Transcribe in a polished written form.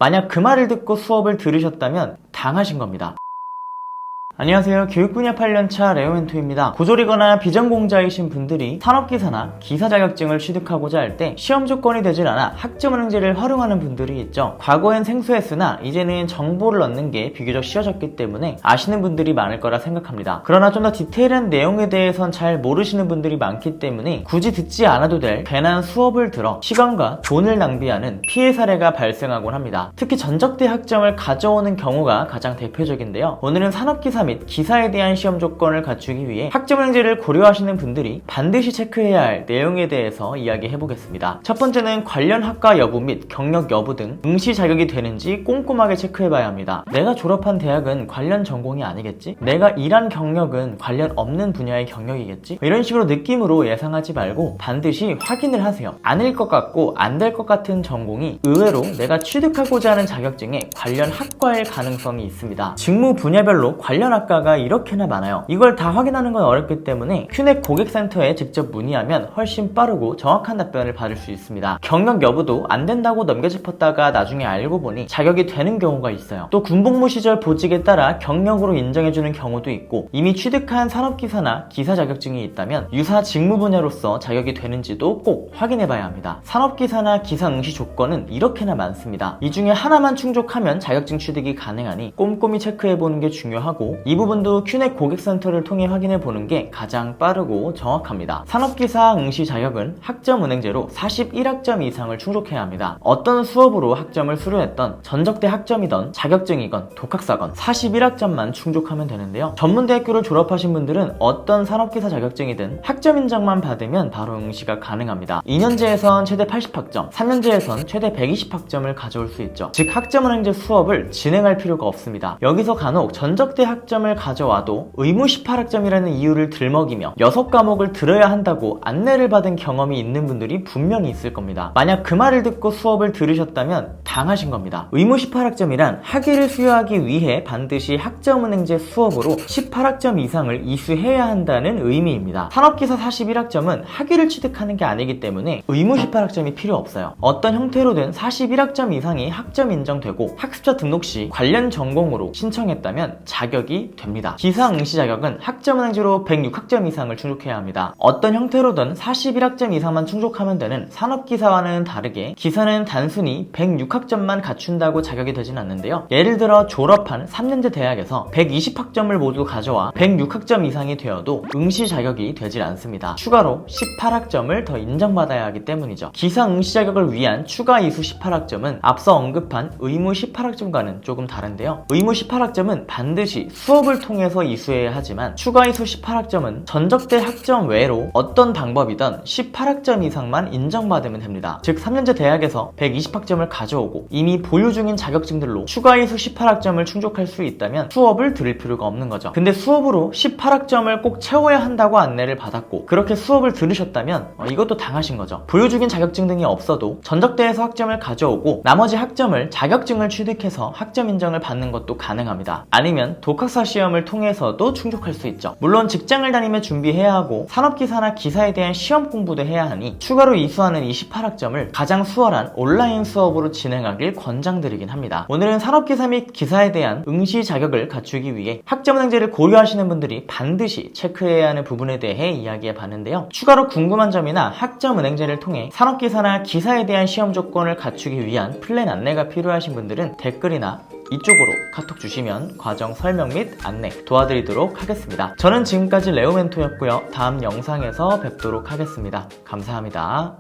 만약 그 말을 듣고 수업을 들으셨다면 당하신 겁니다. 안녕하세요. 교육분야 8년차 레오멘토입니다. 고졸이거나 비전공자이신 분들이 산업기사나 기사 자격증을 취득하고자 할 때 시험 조건이 되질 않아 학점은행제를 활용하는 분들이 있죠. 과거엔 생소했으나 이제는 정보를 얻는 게 비교적 쉬워졌기 때문에 아시는 분들이 많을 거라 생각합니다. 그러나 좀 더 디테일한 내용에 대해선 잘 모르시는 분들이 많기 때문에 굳이 듣지 않아도 될 괜한 수업을 들어 시간과 돈을 낭비하는 피해 사례가 발생하곤 합니다. 특히 전적대 학점을 가져오는 경우가 가장 대표적인데요. 오늘은 산업기사 및 기사에 대한 시험 조건을 갖추기 위해 학점은행제를 고려하시는 분들이 반드시 체크해야 할 내용에 대해서 이야기해 보겠습니다. 첫 번째는 관련 학과 여부 및 경력 여부 등 응시 자격이 되는지 꼼꼼하게 체크해 봐야 합니다. 내가 졸업한 대학은 관련 전공이 아니겠지? 내가 일한 경력은 관련 없는 분야의 경력이겠지? 이런 식으로 느낌으로 예상하지 말고 반드시 확인을 하세요. 아닐 것 같고 안 될 것 같은 전공이 의외로 내가 취득하고자 하는 자격증에 관련 학과일 가능성이 있습니다. 직무 분야별로 관련 학과가 이렇게나 많아요. 이걸 다 확인하는 건 어렵기 때문에 큐넥 고객센터에 직접 문의하면 훨씬 빠르고 정확한 답변을 받을 수 있습니다. 경력 여부도 안 된다고 넘겨짚었다가 나중에 알고 보니 자격이 되는 경우가 있어요. 또 군복무 시절 보직에 따라 경력으로 인정해주는 경우도 있고 이미 취득한 산업기사나 기사 자격증이 있다면 유사 직무 분야로서 자격이 되는지도 꼭 확인해봐야 합니다. 산업기사나 기사 응시 조건은 이렇게나 많습니다. 이 중에 하나만 충족하면 자격증 취득이 가능하니 꼼꼼히 체크해보는 게 중요하고 이 부분도 큐넥 고객센터를 통해 확인해보는 게 가장 빠르고 정확합니다. 산업기사 응시 자격은 학점은행제로 41학점 이상을 충족해야 합니다. 어떤 수업으로 학점을 수료했던 전적대 학점이던 자격증이건 독학사건 41학점만 충족하면 되는데요. 전문대학교를 졸업하신 분들은 어떤 산업기사 자격증이든 학점 인정만 받으면 바로 응시가 가능합니다. 2년제에선 최대 80학점, 3년제에선 최대 120학점을 가져올 수 있죠. 즉 학점은행제 수업을 진행할 필요가 없습니다. 여기서 간혹 전적대 학점을 가져와도 의무 18학점이라는 이유를 들먹이며 6과목을 들어야 한다고 안내를 받은 경험이 있는 분들이 분명히 있을 겁니다. 만약 그 말을 듣고 수업을 들으셨다면 당하신 겁니다. 의무 18학점이란 학위를 수여하기 위해 반드시 학점은행제 수업으로 18학점 이상을 이수해야 한다는 의미입니다. 산업기사 41학점은 학위를 취득하는 게 아니기 때문에 의무 18학점이 필요 없어요. 어떤 형태로든 41학점 이상이 학점 인정되고 학습자 등록 시 관련 전공으로 신청했다면 자격이 됩니다. 기사 응시 자격은 학점은행제로 106학점 이상을 충족해야 합니다. 어떤 형태로든 41학점 이상만 충족하면 되는 산업기사와는 다르게 기사는 단순히 106학점만 갖춘다고 자격이 되진 않는데요. 예를 들어 졸업한 3년제 대학에서 120학점을 모두 가져와 106학점 이상이 되어도 응시 자격이 되질 않습니다. 추가로 18학점을 더 인정받아야 하기 때문이죠. 기사 응시 자격을 위한 추가 이수 18학점은 앞서 언급한 의무 18학점과는 조금 다른데요. 의무 18학점은 반드시 수업을 통해서 이수해야 하지만 추가 이수 18학점은 전적대 학점 외로 어떤 방법이든 18학점 이상만 인정받으면 됩니다. 즉 3년제 대학에서 120학점을 가져오고 이미 보유 중인 자격증들로 추가 이수 18학점을 충족할 수 있다면 수업을 들을 필요가 없는 거죠. 근데 수업으로 18학점을 꼭 채워야 한다고 안내를 받았고 그렇게 수업을 들으셨다면 이것도 당하신 거죠. 보유 중인 자격증 등이 없어도 전적대에서 학점을 가져오고 나머지 학점을 자격증을 취득해서 학점 인정을 받는 것도 가능합니다. 아니면 독학사 시험을 통해서도 충족할 수 있죠. 물론 직장을 다니며 준비해야 하고 산업기사나 기사에 대한 시험 공부도 해야 하니 추가로 이수하는 이 18학점을 가장 수월한 온라인 수업으로 진행하길 권장드리긴 합니다. 오늘은 산업기사 및 기사에 대한 응시 자격을 갖추기 위해 학점은행제를 고려하시는 분들이 반드시 체크해야 하는 부분에 대해 이야기해 봤는데요. 추가로 궁금한 점이나 학점은행제를 통해 산업기사나 기사에 대한 시험 조건을 갖추기 위한 플랜 안내가 필요하신 분들은 댓글이나 이쪽으로 카톡 주시면 과정 설명 및 안내 도와드리도록 하겠습니다. 저는 지금까지 레오멘토였고요. 다음 영상에서 뵙도록 하겠습니다. 감사합니다.